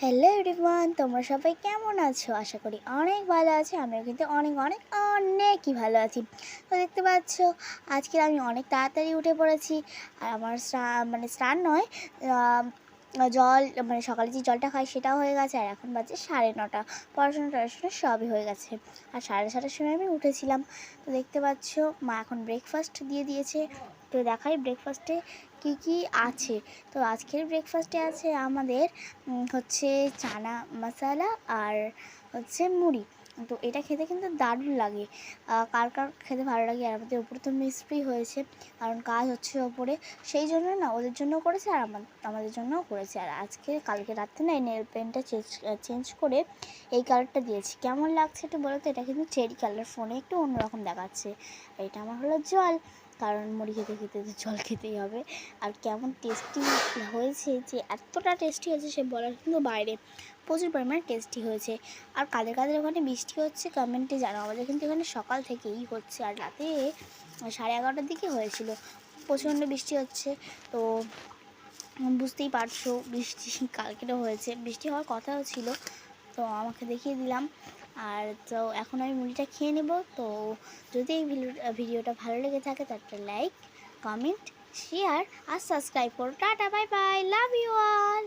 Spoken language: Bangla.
হ্যালো এভরিওয়ান, তোমরা সবাই কেমন আছো? আশা করি অনেক ভালো আছি। আমিও কিন্তু অনেক অনেক অনেকই ভালো আছি। তো দেখতে পাচ্ছ, আজকে আমি অনেক তাড়াতাড়ি উঠে পড়েছি। আর আমার স্নান নয়, জল মানে সকালে যে জলটা খাই সেটাও হয়ে গেছে। আর এখন বাজে 9:30। পড়াশোনা সবই হয়ে গেছে। আর 7:30টার সময় আমি উঠেছিলাম। তো দেখতে পাচ্ছ, মা এখন ব্রেকফাস্ট দিয়ে দিয়েছে। তো দেখাই ব্রেকফাস্টে কি কি আছে। তো আজকের ব্রেকফাস্টে আছে আমাদের হচ্ছে চানা মশালা আর হচ্ছে মুড়ি। তো এটা খেতে কিন্তু দারুণ লাগে। কার কার খেতে ভালো লাগে। আর আমাদের ওপরে তো মিস্ত্রি হয়েছে, কারণ কাজ হচ্ছে ওপরে, সেই জন্য না ওদের জন্যও করেছে আর আমাদের জন্যও করেছে। আর কালকে রাত্রে না এই নেল পেন্টটা চেঞ্জ করে এই কালারটা দিয়েছি। কেমন লাগছে একটু বলো তো? এটা কিন্তু চেরি কালার, ফোনে একটু অন্যরকম দেখাচ্ছে। এটা আমার হলো জল, কারণ মুড়ি খেতে খেতে তো জল খেতেই হবে। আর কেমন টেস্টি হয়েছে, যে এতটা টেস্টি হয়েছে সে বলার কিন্তু বাইরে, প্রচুর পরিমাণে টেস্টি হয়েছে। আর কাদের কাদের ওখানে বৃষ্টি হচ্ছে কমেন্টে জানাও। আমাদের কিন্তু এখানে সকাল থেকেই হচ্ছে, আর রাতে 11:30টার দিকে হয়েছিল। প্রচণ্ড বৃষ্টি হচ্ছে। তো বুঝতেই পারছো, বৃষ্টি কালকেও হয়েছে, বৃষ্টি হওয়ার কথাও ছিল। তো আমাকে দেখিয়ে দিলাম। আর তো এখন আমি মুড়িটা খেয়ে নেব। তো যদি এই ভিডিওটা ভালো লেগে থাকে তো একটা লাইক, কমেন্ট, শেয়ার আর সাবস্ক্রাইব করো। Tata, bye bye, love you all.